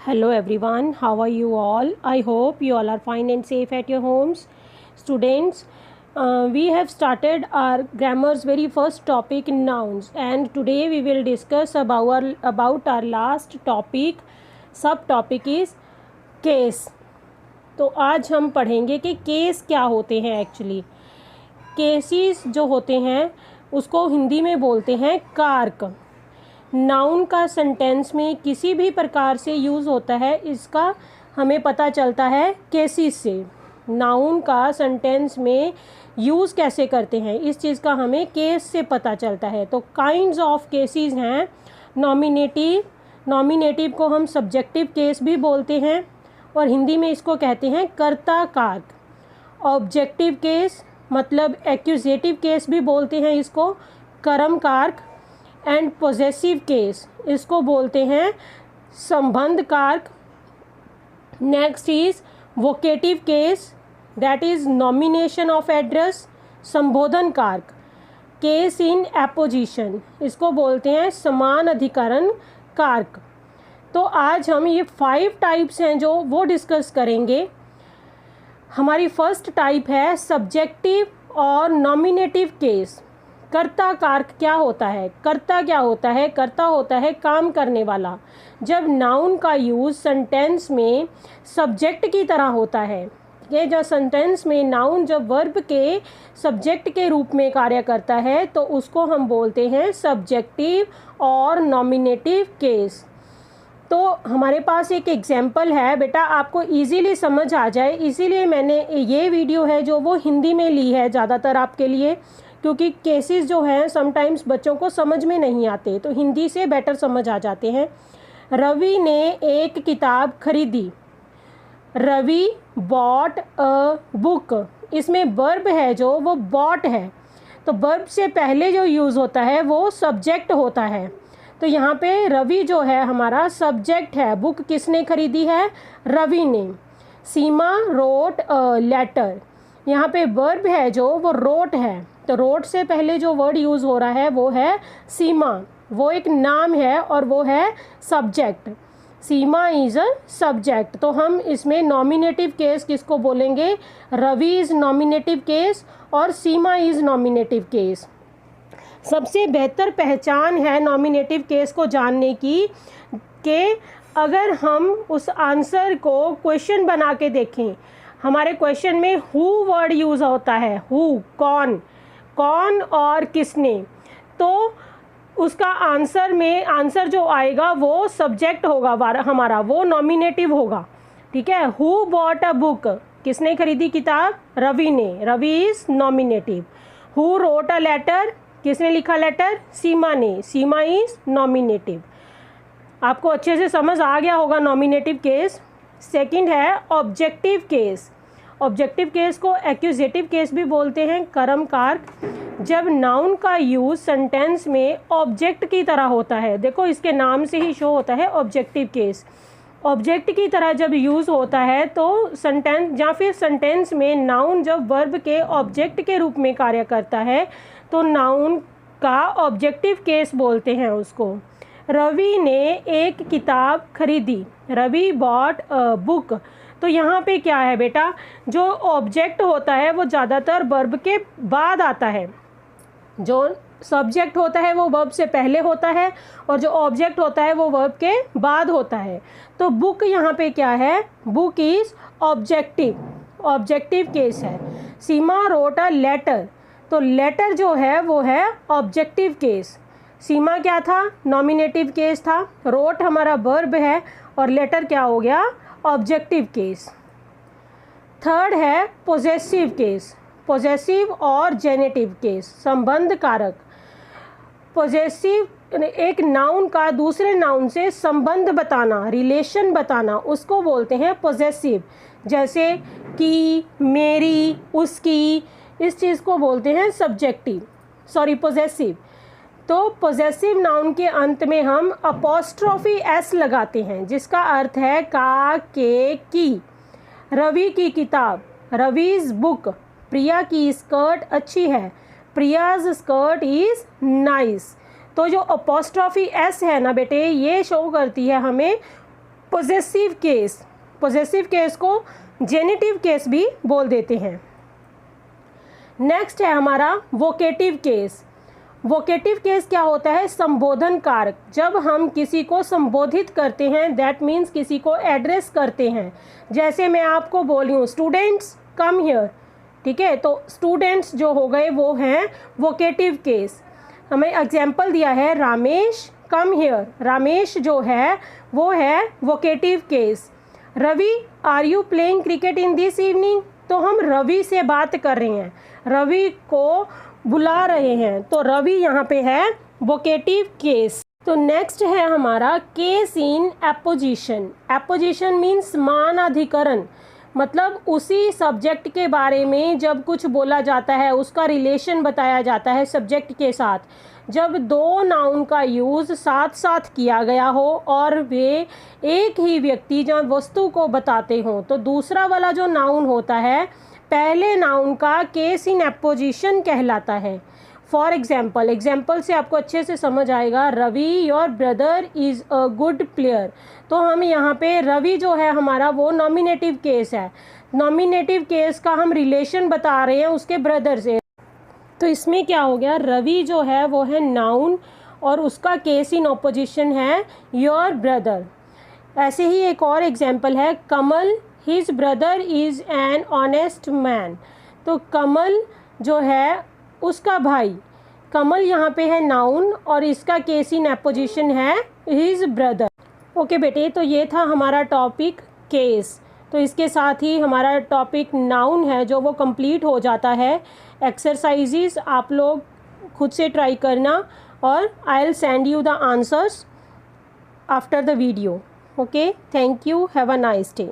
Hello everyone, how are you all? I hope you all are fine and safe at your homes. Students, we have started our grammar's very first topic, nouns, and today we will discuss about our last topic. Subtopic is case. तो आज हम पढ़ेंगे कि case क्या होते हैं actually. Cases जो होते हैं उसको हिंदी में बोलते हैं कारक. नाउन का सेंटेंस में किसी भी प्रकार से यूज़ होता है, इसका हमें पता चलता है केसेस से. नाउन का सेंटेंस में यूज़ कैसे करते हैं इस चीज़ का हमें केस से पता चलता है. तो काइंड्स ऑफ केसेस हैं. नॉमिनेटिव को हम सब्जेक्टिव केस भी बोलते हैं और हिंदी में इसको कहते हैं कर्ता कारक. ऑब्जेक्टिव केस मतलब एक्यूजेटिव केस भी बोलते हैं इसको कर्म कारक. एंड पोजेसिव केस इसको बोलते हैं संबंध कारक. Next is vocative case, that is nomination of address, संबोधन कारक. केस इन एपोजिशन इसको बोलते हैं समान अधिकरण कारक. तो आज हम ये 5 टाइप्स हैं जो वो डिस्कस करेंगे. हमारी फर्स्ट टाइप है सब्जेक्टिव और नॉमिनेटिव केस. कर्ता कारक क्या होता है? कर्ता क्या होता है? कर्ता होता है काम करने वाला. जब नाउन का यूज़ सेंटेंस में सब्जेक्ट की तरह होता है, ये जो सेंटेंस में नाउन जब वर्ब के सब्जेक्ट के रूप में कार्य करता है तो उसको हम बोलते हैं सब्जेक्टिव और नॉमिनेटिव केस. तो हमारे पास एक एग्जाम्पल है बेटा, आपको इजीली समझ आ जाए इसीलिए मैंने ये वीडियो है जो वो हिंदी में ली है ज़्यादातर आपके लिए, क्योंकि केसेस जो हैं समटाइम्स बच्चों को समझ में नहीं आते तो हिंदी से बेटर समझ आ जाते हैं. रवि ने एक किताब खरीदी. Ravi bought a book. इसमें वर्ब है जो वो बॉट है, तो वर्ब से पहले जो यूज़ होता है वो सब्जेक्ट होता है. तो यहाँ पे रवि जो है हमारा सब्जेक्ट है. बुक किसने खरीदी है? रवि ने. सीमा रोट अ लेटर. यहाँ पे वर्ब है जो वो रोट है, तो रोट से पहले जो वर्ड यूज़ हो रहा है वो है सीमा. वो एक नाम है और वो है subject. Seema is a subject. तो हम इसमें नॉमिनेटिव केस किसको बोलेंगे? रवि इज़ नॉमिनेटिव केस और सीमा इज़ नॉमिनेटिव केस. सबसे बेहतर पहचान है नॉमिनेटिव केस को जानने की कि अगर हम उस आंसर को क्वेश्चन बना के देखें. हमारे क्वेश्चन में हु वर्ड यूज़ होता है. हु कौन, कौन और किसने. तो उसका आंसर जो आएगा वो सब्जेक्ट होगा हमारा, वो नॉमिनेटिव होगा. ठीक है. हु बॉट अ बुक, किसने खरीदी किताब? रवि ने. Ravi is nominative. Who wrote a letter, किसने लिखा लेटर? सीमा ने. Seema is nominative. आपको अच्छे से समझ आ गया होगा नॉमिनेटिव केस. सेकंड है ऑब्जेक्टिव केस. ऑब्जेक्टिव केस को एक्यूजेटिव केस भी बोलते हैं कर्म कारक. जब नाउन का यूज़ सेंटेंस में ऑब्जेक्ट की तरह होता है, देखो इसके नाम से ही शो होता है ऑब्जेक्टिव केस. ऑब्जेक्ट की तरह जब यूज़ होता है तो सेंटेंस या फिर सेंटेंस में नाउन जब वर्ब के ऑब्जेक्ट के रूप में कार्य करता है तो नाउन का ऑब्जेक्टिव केस बोलते हैं उसको. रवि ने एक किताब खरीदी. Ravi bought a book. तो यहाँ पे क्या है बेटा, जो ऑब्जेक्ट होता है वो ज़्यादातर वर्ब के बाद आता है. जो सब्जेक्ट होता है वो वर्ब से पहले होता है और जो ऑब्जेक्ट होता है वो वर्ब के बाद होता है. तो बुक यहाँ पे क्या है? बुक इज़ ऑब्जेक्टिव केस है. सीमा रोट अ लेटर. तो लेटर जो है वो है ऑब्जेक्टिव केस. सीमा क्या था? नॉमिनेटिव केस था. रोट हमारा वर्ब है और लेटर क्या हो गया? Objective case. थर्ड है पोजेसिव केस. पोजेसिव और जेनेटिव केस, संबंध कारक. पोजेसिव एक नाउन का दूसरे नाउन से संबंध बताना, रिलेशन बताना, उसको बोलते हैं पोजेसिव. जैसे कि, मेरी, उसकी, इस चीज़ को बोलते हैं पोजेसिव. तो पोजेसिव नाउन के अंत में हम अपॉस्ट्रोफी एस लगाते हैं जिसका अर्थ है का, के, की. रवि की किताब, रवीज बुक. प्रिया की स्कर्ट अच्छी है, प्रियाज स्कर्ट इज़ नाइस. तो जो अपॉस्ट्रोफी एस है ना बेटे, ये शो करती है हमें पोजेसिव केस, पोजेसिव केस को जेनिटिव केस भी बोल देते हैं। नेक्स्ट है हमारा वोकेटिव केस। वोकेटिव केस क्या होता है? संबोधन कारक। जब हम किसी को संबोधित करते हैं, दैट मीन्स किसी को एड्रेस करते हैं। जैसे मैं आपको बोली हूँ स्टूडेंट्स कम हियर, ठीक है, तो स्टूडेंट्स जो हो गए वो हैं वोकेटिव केस। हमें एग्जाम्पल दिया है रामेश कम हियर, रामेश जो है वो है vocative case. Ravi are you playing cricket in this evening, तो हम रवि से बात कर रहे हैं, रवि को बुला रहे हैं, तो रवि यहाँ पे है वोकेटिव केस। तो नेक्स्ट है हमारा case in apposition. Apposition means मानाधिकरण, मतलब उसी सब्जेक्ट के बारे में जब कुछ बोला जाता है, उसका रिलेशन बताया जाता है सब्जेक्ट के साथ। जब दो नाउन का यूज़ साथ साथ किया गया हो और वे एक ही व्यक्ति या वस्तु को बताते हों, तो दूसरा वाला जो नाउन होता है पहले नाउन का केस इन एपोजिशन कहलाता है। फॉर एग्जाम्पल, एग्जाम्पल से आपको अच्छे से समझ आएगा। Ravi your brother is a good player, तो हम यहाँ पे रवि जो है हमारा वो नॉमिनेटिव केस है। नॉमिनेटिव केस का हम रिलेशन बता रहे हैं उसके ब्रदर से, तो इसमें क्या हो गया, रवि जो है वो है नाउन और उसका केस इन ऑपोजिशन है योर ब्रदर। ऐसे ही एक और एग्जाम्पल है Kamal his brother is an honest man, तो कमल जो है उसका भाई, कमल यहाँ पे है नाउन और इसका केस इन एपोजिशन है हिज ब्रदर। ओके बेटे, तो ये था हमारा टॉपिक केस। तो इसके साथ ही हमारा टॉपिक नाउन है जो वो कंप्लीट हो जाता है। एक्सरसाइजेस आप लोग खुद से ट्राई करना और I will send you the answers after the video. Okay, thank you, have a nice day.